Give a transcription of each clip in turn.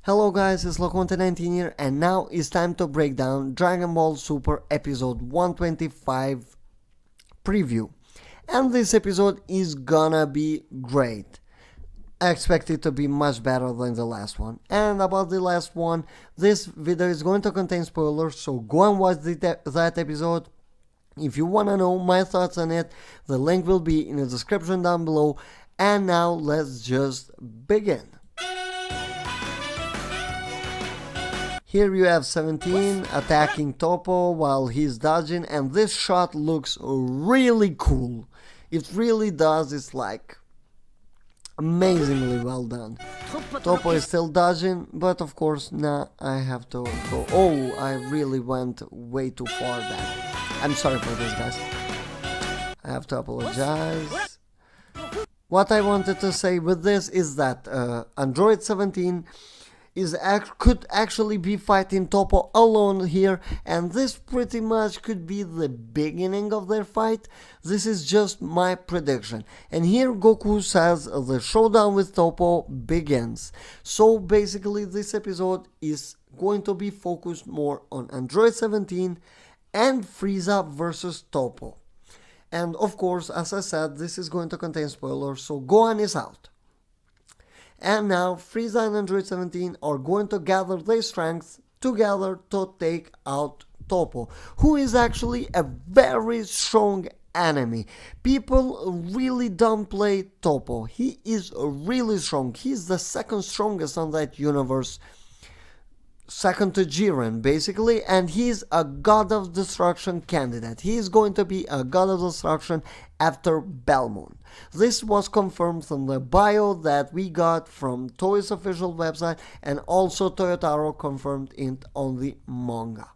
Hello guys, it's Loconte19 here, and now it's time to break down Dragon Ball Super episode 125 preview. And this episode is gonna be great. I expect it to be much better than the last one. And about the last one, this video is going to contain spoilers, so go and watch that episode. If you wanna know my thoughts on it, the link will be in the description down below. And now let's just begin. Here you have 17 attacking Toppo while he's dodging, and this shot looks really cool. It really does, it's like amazingly well done. Toppo is still dodging, but of course now I have to go. Oh, I really went way too far back. I'm sorry for this, guys. I have to apologize. What I wanted to say with this is that Android 17 could actually be fighting Toppo alone here, and this pretty much could be the beginning of their fight. This is just my prediction. And here Goku says the showdown with Toppo begins. So basically this episode is going to be focused more on Android 17 and Frieza versus Toppo. And of course, as I said, this is going to contain spoilers, so Gohan is out. And now Frieza and Android 17 are going to gather their strength together to take out Toppo, who is actually a very strong enemy. People really don't play Toppo. He is really strong. He's the second strongest on that universe, second to Jiren basically, and he's a God of Destruction candidate. He is going to be a God of Destruction after Belmont. This was confirmed from the bio that we got from Toei's official website, and also Toyotaro confirmed it on the manga.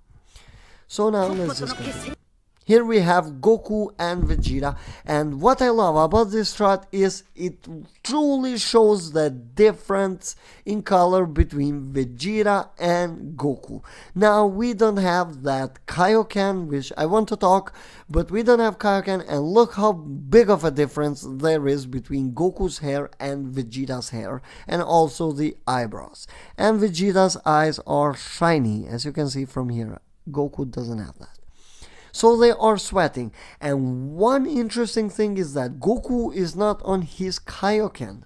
So now let's just continue. Here we have Goku and Vegeta, and what I love about this shot is it truly shows the difference in color between Vegeta and Goku. Now we don't have that Kaioken, which I want to talk, but we don't have Kaioken, and look how big of a difference there is between Goku's hair and Vegeta's hair, and also the eyebrows. And Vegeta's eyes are shiny, as you can see from here. Goku doesn't have that. So they are sweating, and one interesting thing is that Goku is not on his Kaioken,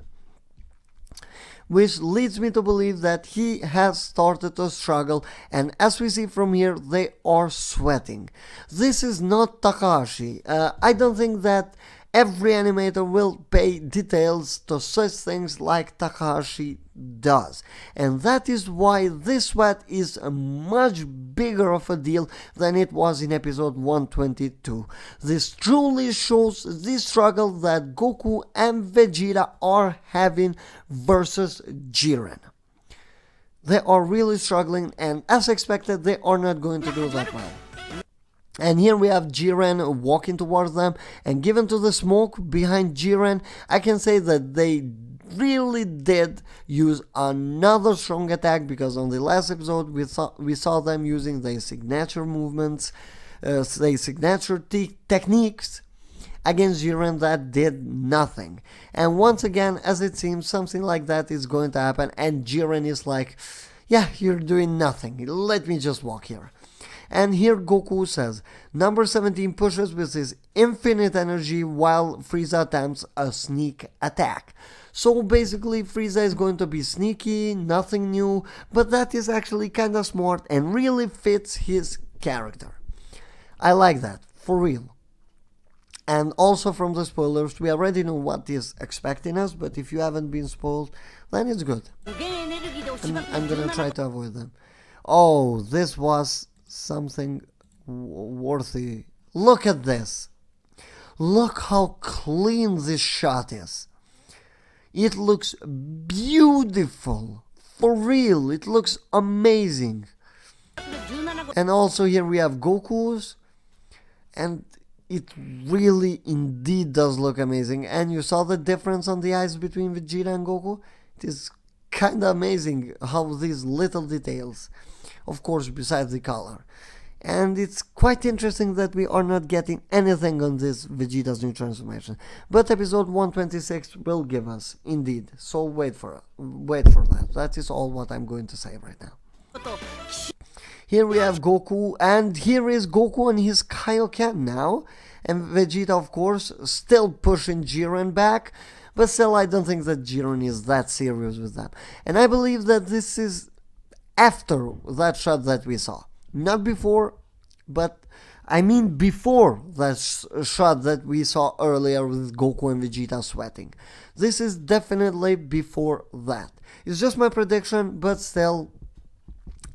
which leads me to believe that he has started to struggle, and as we see from here, they are sweating. This is not Takahashi. I don't think that every animator will pay details to such things like Takahashi does, and that is why this sweat is a much bigger of a deal than it was in episode 122. This truly shows the struggle that Goku and Vegeta are having versus Jiren. They are really struggling, and as expected, they are not going to do that well. And here we have Jiren walking towards them, and given to the smoke behind Jiren, I can say that they really did use another strong attack, because on the last episode we saw them using their signature movements, their signature techniques against Jiren that did nothing. And once again, as it seems, something like that is going to happen, and Jiren is like, yeah, you're doing nothing, let me just walk here. And here Goku says, number 17 pushes with his infinite energy while Frieza attempts a sneak attack. So basically Frieza is going to be sneaky, nothing new, but that is actually kinda smart and really fits his character. I like that, for real. And also from the spoilers, we already know what is expecting us, but if you haven't been spoiled, then it's good. I'm gonna try to avoid them. Oh, this was something worthy. Look at this. Look how clean this shot is. It looks beautiful. For real, it looks amazing. And also here we have Goku's, and it really indeed does look amazing. And you saw the difference on the eyes between Vegeta and Goku? It is kinda amazing how these little details, of course besides the color, And it's quite interesting that we are not getting anything on this Vegeta's new transformation. But episode 126 will give us, indeed. So wait for that. That is all what I'm going to say right now. Here we have Goku, and here is Goku on his Kaioken now. And Vegeta, of course, still pushing Jiren back. But still, I don't think that Jiren is that serious with them. And I believe that this is after that shot that we saw. Not before, but I mean before that shot that we saw earlier with Goku and Vegeta sweating. This is definitely before that. It's just my prediction, but still,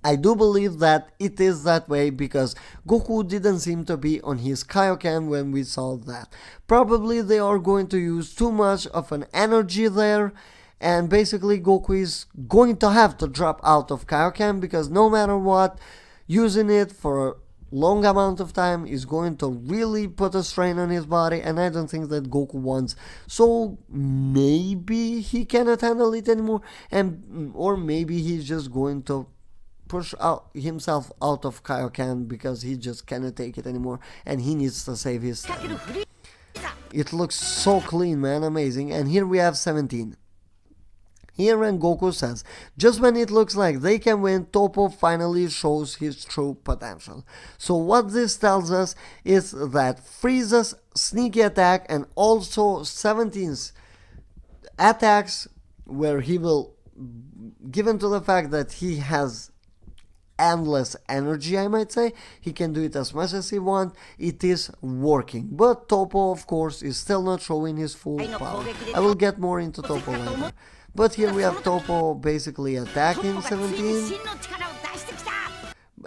I do believe that it is that way because Goku didn't seem to be on his Kaioken when we saw that. Probably they are going to use too much of an energy there, and basically Goku is going to have to drop out of Kaioken because no matter what, using it for a long amount of time is going to really put a strain on his body, and I don't think that Goku wants. So maybe he cannot handle it anymore, or maybe he's just going to push himself out of Kaioken because he just cannot take it anymore and he needs to save his stamina. It looks so clean, man, amazing. And here we have 17. Here and Goku says, just when it looks like they can win, Toppo finally shows his true potential. So what this tells us is that Frieza's sneaky attack and also 17's attacks, where he will, given to the fact that he has endless energy, I might say, he can do it as much as he wants, it is working. But Toppo, of course, is still not showing his full power. I will get more into Toppo later. But here we have Toppo basically attacking 17.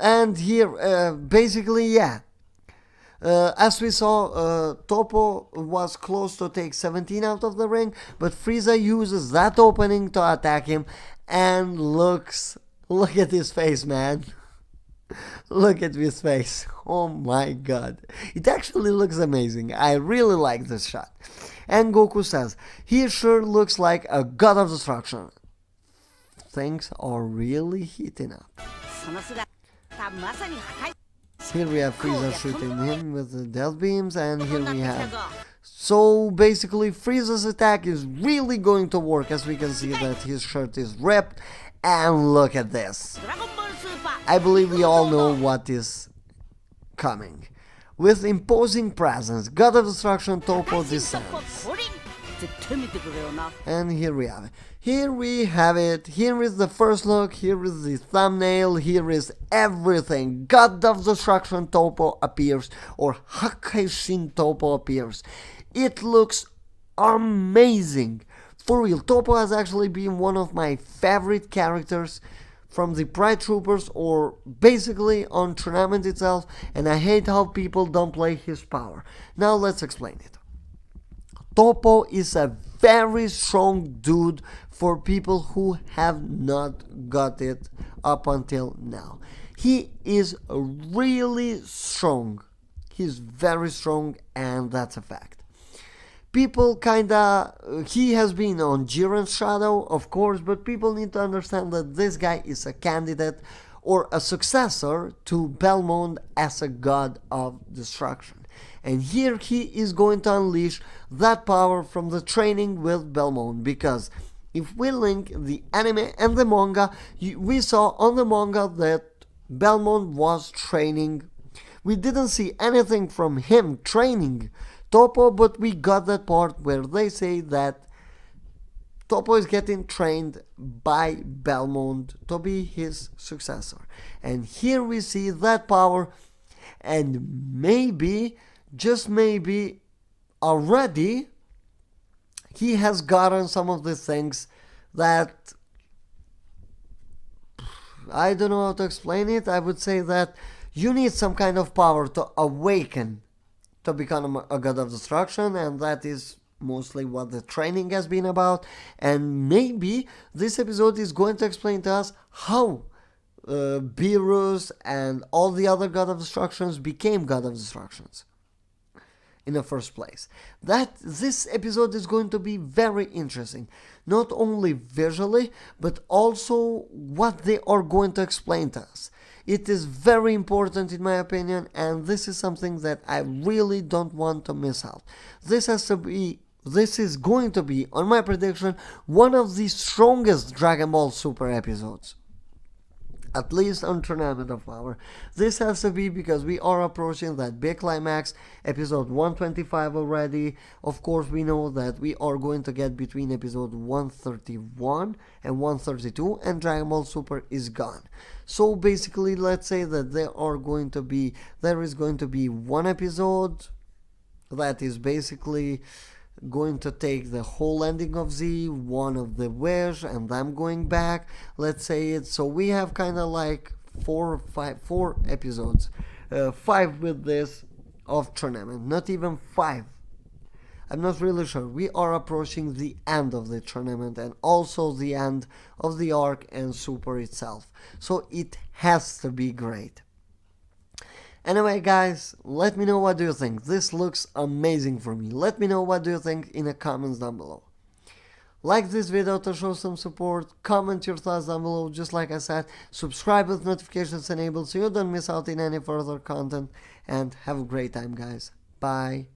And here, basically, yeah. As we saw, Toppo was close to take 17 out of the ring, but Frieza uses that opening to attack him, and look at his face, man. Look at his face. Oh my god. It actually looks amazing. I really like this shot. And Goku says, he sure looks like a god of destruction. Things are really heating up. Here we have Frieza shooting him with the death beams, and here we have... So basically Frieza's attack is really going to work, as we can see that his shirt is ripped. And look at this. I believe we all know what is coming. With imposing presence, God of Destruction Toppo descends. And here we have it. Here we have it. Here is the first look. Here is the thumbnail. Here is everything. God of Destruction Toppo appears, or Hakaishin Toppo appears. It looks amazing. For real, Toppo has actually been one of my favorite characters from the Pride Troopers, or basically on tournament itself, and I hate how people don't play his power. Now let's explain it. Toppo is a very strong dude for people who have not got it up until now. He is really strong. He's very strong, and that's a fact. People he has been on Jiren's shadow, of course, but people need to understand that this guy is a candidate or a successor to Belmont as a god of destruction. And here he is going to unleash that power from the training with Belmont, because if we link the anime and the manga, we saw on the manga that Belmont was training. We didn't see anything from him training Toppo, but we got that part where they say that Toppo is getting trained by Belmont to be his successor. And here we see that power, and maybe, just maybe, already he has gotten some of the things that, I don't know how to explain it. I would say that you need some kind of power to awaken to become a god of destruction, and that is mostly what the training has been about. And maybe this episode is going to explain to us how Beerus and all the other god of destructions became god of destructions. in the first place. That this episode is going to be very interesting, not only visually, but also what they are going to explain to us. It is very important in my opinion, and this is something that I really don't want to miss out. This is going to be, on my prediction, one of the strongest Dragon Ball Super episodes. At least on Tournament of Power. This has to be because we are approaching that big climax, episode 125 already. Of course, we know that we are going to get between episode 131 and 132, and Dragon Ball Super is gone. So basically, let's say that there is going to be one episode that is basically going to take the whole ending of Z, one of the Wish, and them going back, let's say it. So we have kind of like four episodes, 5 with this of tournament, not even 5. I'm not really sure. We are approaching the end of the tournament and also the end of the arc and Super itself. So it has to be great. Anyway, guys, let me know what do you think. This looks amazing for me. Let me know what do you think in the comments down below. Like this video to show some support, comment your thoughts down below, just like I said, subscribe with notifications enabled so you don't miss out in any further content, and have a great time, guys. Bye.